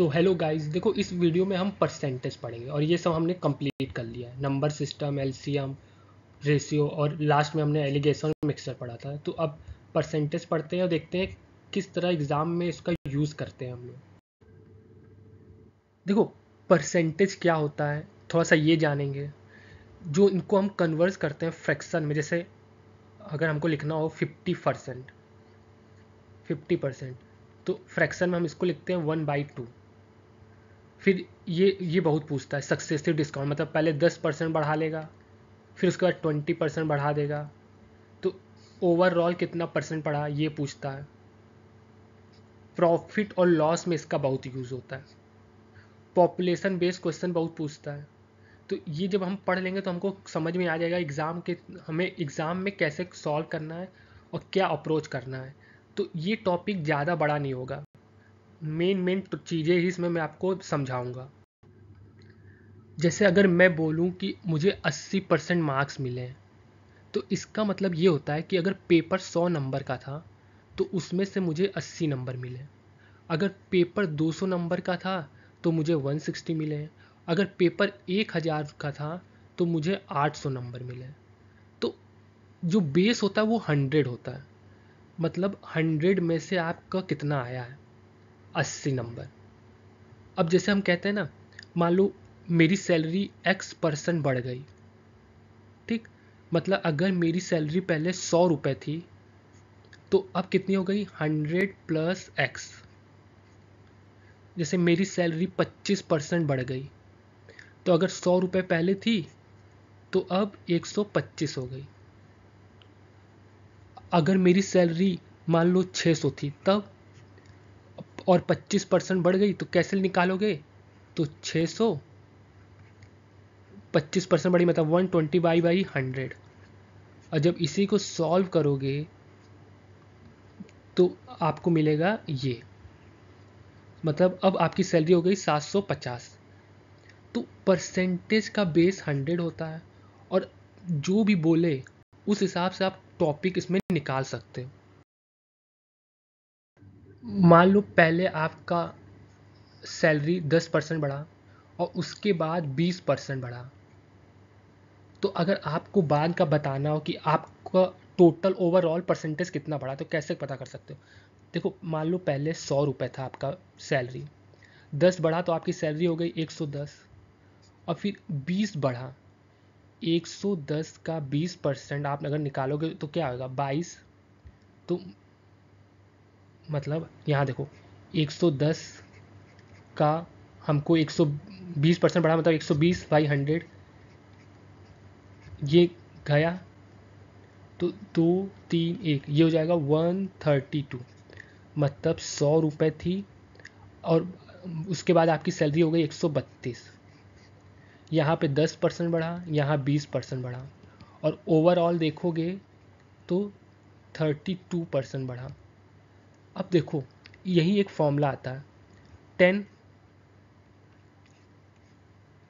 तो hello guys, देखो इस वीडियो में हम परसेंटेज पढ़ेंगे और ये सब हमने कंप्लीट कर लिया है। नंबर सिस्टम, एलसीएम, रेशियो और लास्ट में हमने एलिगेशन मिक्सचर पढ़ा था। तो अब परसेंटेज पढ़ते हैं और देखते हैं किस तरह एग्ज़ाम में इसका यूज़ करते हैं हम लोग। देखो परसेंटेज क्या होता है थोड़ा सा ये जानेंगे। जो इनको हम कन्वर्स करते हैं फ्रैक्शन में, जैसे अगर हमको लिखना हो 50%, 50%, तो फ्रैक्शन में हम इसको लिखते हैं 1/2। फिर ये बहुत पूछता है सक्सेसिव डिस्काउंट, मतलब पहले 10% बढ़ा लेगा, फिर उसके बाद 20% बढ़ा देगा, तो ओवरऑल कितना परसेंट बढ़ा ये पूछता है। प्रॉफिट और लॉस में इसका बहुत यूज़ होता है। पॉपुलेशन बेस्ड क्वेश्चन बहुत पूछता है। तो ये जब हम पढ़ लेंगे तो हमको समझ में आ जाएगा हमें एग्ज़ाम में कैसे सॉल्व करना है और क्या अप्रोच करना है। तो ये टॉपिक ज़्यादा बड़ा नहीं होगा, मेन तो चीज़ें ही इसमें मैं आपको समझाऊंगा। जैसे अगर मैं बोलूं कि मुझे 80% मार्क्स मिले हैं, तो इसका मतलब ये होता है कि अगर पेपर 100 नंबर का था तो उसमें से मुझे 80 नंबर मिले। अगर पेपर 200 नंबर का था तो मुझे 160 मिले। अगर पेपर 1000 का था तो मुझे 800 नंबर मिले। तो जो बेस होता है वो 100 होता है, मतलब 100 में से आपका कितना आया है, 80 नंबर। अब जैसे हम कहते हैं ना, मान लो मेरी सैलरी x% बढ़ गई, ठीक, मतलब अगर मेरी सैलरी पहले 100 रुपये थी तो अब कितनी हो गई, 100 प्लस x। जैसे मेरी सैलरी 25% बढ़ गई, तो अगर 100 रुपये पहले थी तो अब 125 हो गई। अगर मेरी सैलरी मान लो 600 थी तब, और 25% बढ़ गई, तो कैसे निकालोगे, तो 600 25% बढ़ी मतलब 120/100। और जब इसी को सॉल्व करोगे तो आपको मिलेगा ये, मतलब अब आपकी सैलरी हो गई 750। तो परसेंटेज का बेस 100 होता है और जो भी बोले उस हिसाब से आप टॉपिक इसमें निकाल सकते हो। मान लो पहले आपका सैलरी 10% बढ़ा और उसके बाद 20% बढ़ा, तो अगर आपको बाद का बताना हो कि आपका टोटल ओवरऑल परसेंटेज कितना बढ़ा, तो कैसे पता कर सकते हो। देखो मान लो पहले 100 रुपये था आपका सैलरी, 10 बढ़ा तो आपकी सैलरी हो गई 110, और फिर 20 बढ़ा, 110 का 20% आप अगर निकालोगे तो क्या होगा, 22। तो मतलब यहाँ देखो 110 का हमको 120% बढ़ा, मतलब 120/100 ये गया, तो 2 3 1 ये हो जाएगा 132। मतलब 100 रुपये थी और उसके बाद आपकी सैलरी हो गई 132। यहाँ पे 10% बढ़ा, यहाँ 20% बढ़ा, और ओवरऑल देखोगे तो 32% बढ़ा। अब देखो यही एक फॉर्मूला आता है, 10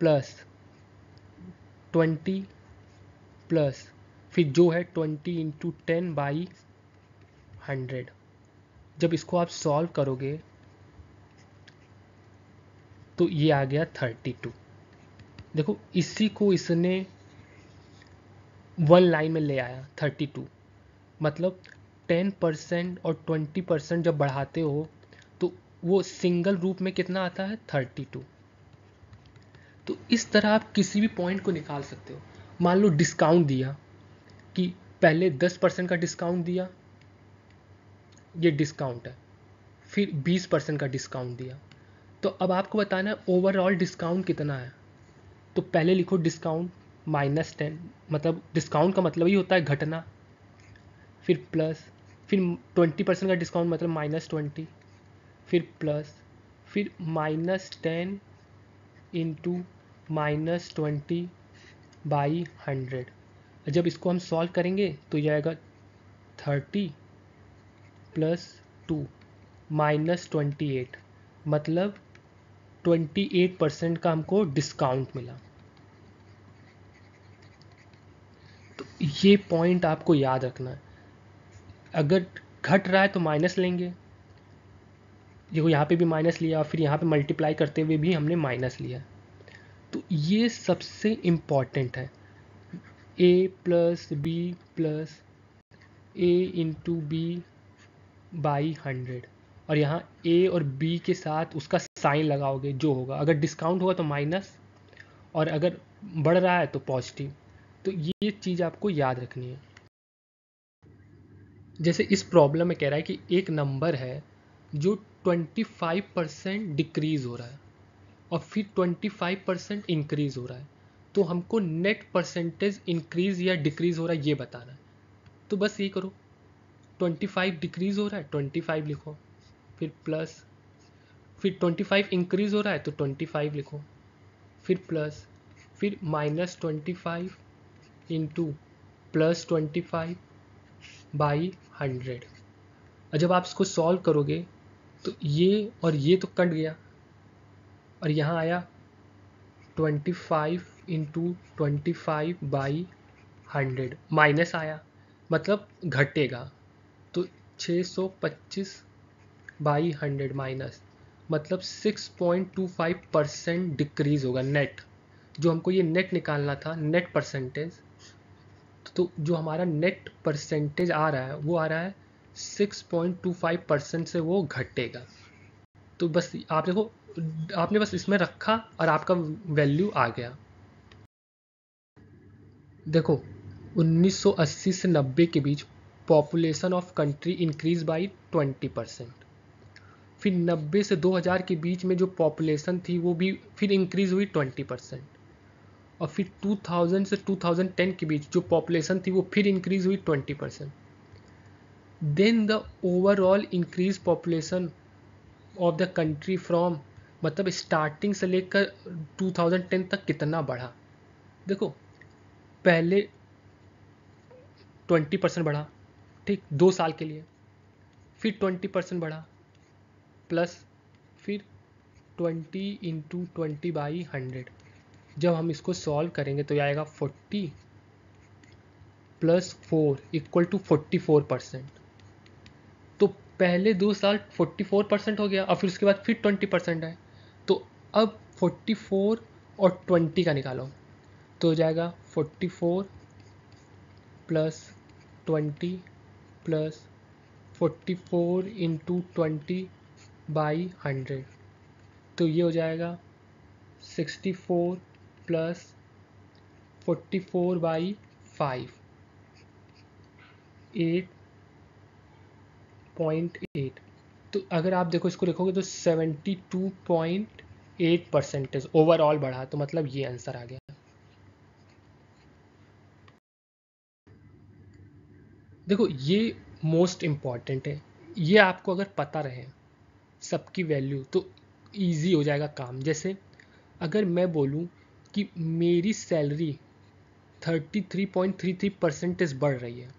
प्लस 20 प्लस फिर जो है 20 × 10/100। जब इसको आप सॉल्व करोगे तो ये आ गया 32। देखो इसी को इसने वन लाइन में ले आया 32। मतलब 10% और 20% जब बढ़ाते हो तो वो सिंगल रूप में कितना आता है, 32। तो इस तरह आप किसी भी पॉइंट को निकाल सकते हो। मान लो डिस्काउंट दिया कि पहले 10% का डिस्काउंट दिया, ये डिस्काउंट है, फिर 20% का डिस्काउंट दिया, तो अब आपको बताना है ओवरऑल डिस्काउंट कितना है। तो पहले लिखो डिस्काउंट -10, मतलब डिस्काउंट का मतलब ही होता है घटना, फिर प्लस, फिर 20% का डिस्काउंट मतलब -20, फिर प्लस, फिर -10 इंटू -20/100। जब इसको हम सॉल्व करेंगे तो ये आएगा 30 प्लस 2 -28, मतलब 28% का हमको डिस्काउंट मिला। तो ये पॉइंट आपको याद रखना है। अगर घट रहा है तो माइनस लेंगे, देखो यहाँ पे भी माइनस लिया, फिर यहाँ पे मल्टीप्लाई करते हुए भी हमने माइनस लिया। तो ये सबसे इम्पॉर्टेंट है, A plus B plus A into B by 100। और यहाँ ए और बी के साथ उसका साइन लगाओगे, जो होगा, अगर डिस्काउंट होगा तो माइनस, और अगर बढ़ रहा है तो पॉजिटिव। तो ये चीज़ आपको याद रखनी है। जैसे इस प्रॉब्लम में कह रहा है कि एक नंबर है जो 25% डिक्रीज हो रहा है और फिर 25% इंक्रीज हो रहा है, तो हमको नेट परसेंटेज इंक्रीज या डिक्रीज हो रहा है ये बताना है। तो बस ये करो, 25 डिक्रीज हो रहा है 25 लिखो, फिर प्लस, फिर 25 इंक्रीज हो रहा है तो 25 लिखो, फिर प्लस, फिर -25 इंटू +25 बाई 100। और जब आप इसको सॉल्व करोगे तो ये और ये तो कट गया, और यहाँ आया 25 इंटू 25 बाई 100, माइनस आया मतलब घटेगा, तो 625 बाई 100 माइनस, मतलब 6.25% डिक्रीज होगा नेट। जो हमको ये नेट निकालना था, नेट परसेंटेज, तो जो हमारा नेट परसेंटेज आ रहा है वो आ रहा है 6.25% से वो घटेगा। तो बस आप देखो, आपने बस इसमें रखा और आपका वैल्यू आ गया। देखो 1980 से 90 के बीच population of country increase by 20%। फिर 90 से 2000 के बीच में जो पॉपुलेशन थी वो भी फिर इंक्रीज हुई 20%। और फिर 2000 से 2010 के बीच जो पॉपुलेशन थी वो फिर इंक्रीज हुई 20%। Then the overall increase population of the country from, मतलब स्टार्टिंग से लेकर 2010 तक कितना बढ़ा। देखो पहले 20% बढ़ा, ठीक, 2 साल के लिए, फिर 20% बढ़ा, प्लस फिर 20 इंटू 20/100। जब हम इसको सॉल्व करेंगे तो ये आएगा 40 + 4 = 44%। तो पहले 2 साल 44% हो गया और फिर उसके बाद फिर 20% है। तो अब 44 और 20 का निकालो, तो हो जाएगा 44 + 20 + 44 इंटू 20/100। तो ये हो जाएगा 64 + 44/5, 8.8। तो अगर आप देखो इसको लिखोगे तो 72.8% ओवरऑल बढ़ा, तो मतलब ये आंसर आ गया। देखो ये मोस्ट इम्पॉर्टेंट है, ये आपको अगर पता रहे सबकी वैल्यू तो इजी हो जाएगा काम। जैसे अगर मैं बोलूँ कि मेरी सैलरी 33.33% बढ़ रही है,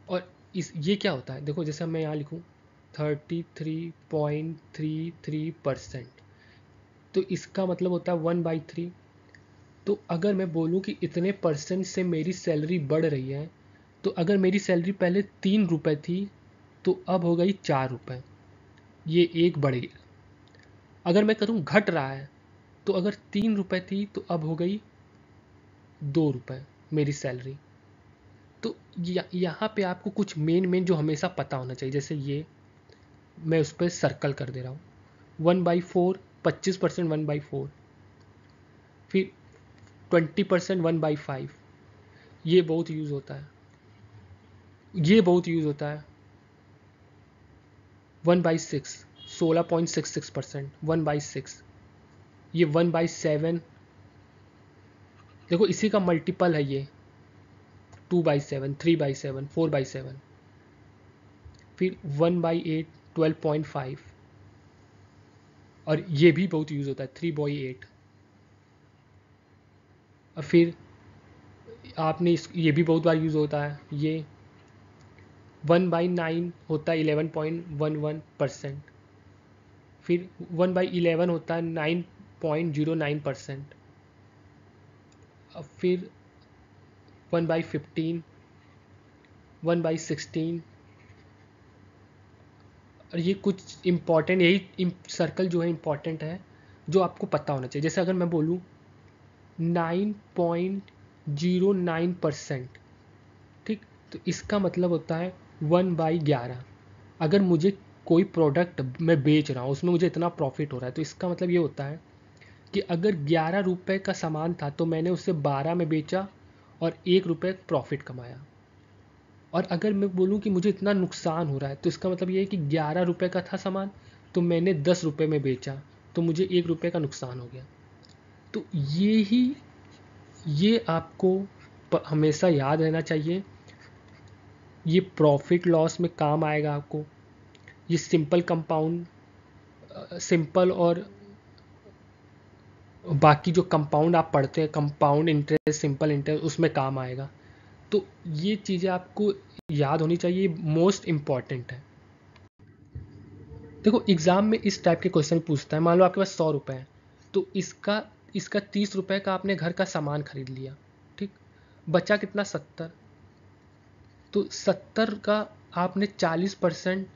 और इस ये क्या होता है, देखो जैसे मैं यहाँ लिखूँ 33.33%, तो इसका मतलब होता है 1/3। तो अगर मैं बोलूँ कि इतने परसेंट से मेरी सैलरी बढ़ रही है, तो अगर मेरी सैलरी पहले 3 रुपये थी तो अब हो गई 4 रुपये, ये एक बढ़ गया। अगर मैं करूँ घट रहा है, तो अगर 3 रुपये थी तो अब हो गई 2 रुपये मेरी सैलरी। तो यहाँ पे आपको कुछ मेन जो हमेशा पता होना चाहिए, जैसे ये मैं उस पर सर्कल कर दे रहा हूँ, 1/4 25%, 1/4, फिर 20% 1/5, ये बहुत यूज़ होता है, ये बहुत यूज़ होता है 1/6, 16.66%, 1/6, ये 1/7, देखो इसी का मल्टीपल है ये 2/7, 3/7, 4/7, फिर 1/8, 12.5, और ये भी बहुत यूज़ होता है 3/8। और फिर आपने ये भी बहुत बार यूज़ होता है, ये 1/9 होता है 11.11%, फिर 1/11 होता है 9.09%, और फिर 1/15, 1/16, और ये कुछ इम्पॉर्टेंट, यही सर्कल जो है इम्पॉर्टेंट है, जो आपको पता होना चाहिए। जैसे अगर मैं बोलूँ 9.09%, ठीक, तो इसका मतलब होता है 1/11। अगर मुझे कोई प्रोडक्ट मैं बेच रहा हूँ, उसमें मुझे इतना प्रॉफिट हो रहा है, तो इसका मतलब ये होता है कि अगर 11 रुपये का सामान था तो मैंने उसे 12 में बेचा और 1 रुपये प्रॉफिट कमाया। और अगर मैं बोलूँ कि मुझे इतना नुकसान हो रहा है, तो इसका मतलब ये है कि 11 रुपये का था सामान, तो मैंने 10 रुपये में बेचा, तो मुझे 1 रुपये का नुकसान हो गया। तो ये आपको हमेशा याद रहना चाहिए। ये प्रॉफिट लॉस में काम आएगा आपको। ये सिंपल कंपाउंड, सिंपल और बाकी जो कंपाउंड आप पढ़ते हैं, कंपाउंड इंटरेस्ट, सिंपल इंटरेस्ट, उसमें काम आएगा। तो ये चीज़ें आपको याद होनी चाहिए, मोस्ट इम्पॉर्टेंट है। देखो एग्ज़ाम में इस टाइप के क्वेश्चन पूछता है। मान लो आपके पास 100 रुपये है, तो इसका 30 रुपये का आपने घर का सामान खरीद लिया, ठीक, बचा कितना, 70। तो 70 का आपने 40%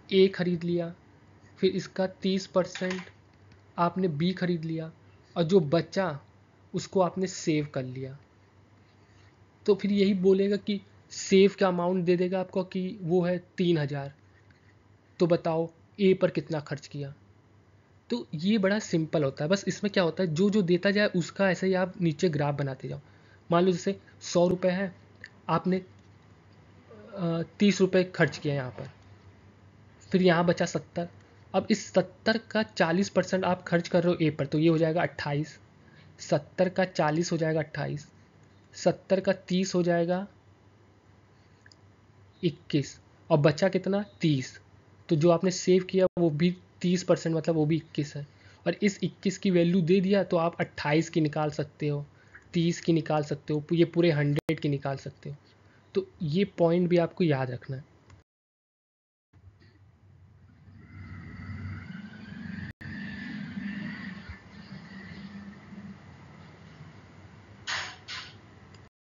ए खरीद लिया, फिर इसका 30% आपने बी खरीद लिया, और जो बचा उसको आपने सेव कर लिया। तो फिर यही बोलेगा कि सेव का अमाउंट दे देगा आपको कि वो है 3000। तो बताओ ए पर कितना खर्च किया। तो ये बड़ा सिंपल होता है। बस इसमें क्या होता है, जो जो देता जाए उसका ऐसे ही आप नीचे ग्राफ बनाते जाओ। मान लो जैसे 100 रुपये है, आपने 30 रुपये खर्च किया यहाँ पर, फिर यहाँ बचा 70। अब इस 70 का 40% आप खर्च कर रहे हो ए पर, तो ये हो जाएगा 28। 70 का 40 हो जाएगा 28। 70 का 30 हो जाएगा 21, और बचा कितना, 30। तो जो आपने सेव किया वो भी 30%, मतलब वो भी 21 है। और इस 21 की वैल्यू दे दिया तो आप 28 की निकाल सकते हो, 30 की निकाल सकते हो, ये पूरे 100 की निकाल सकते हो। तो ये पॉइंट भी आपको याद रखना है।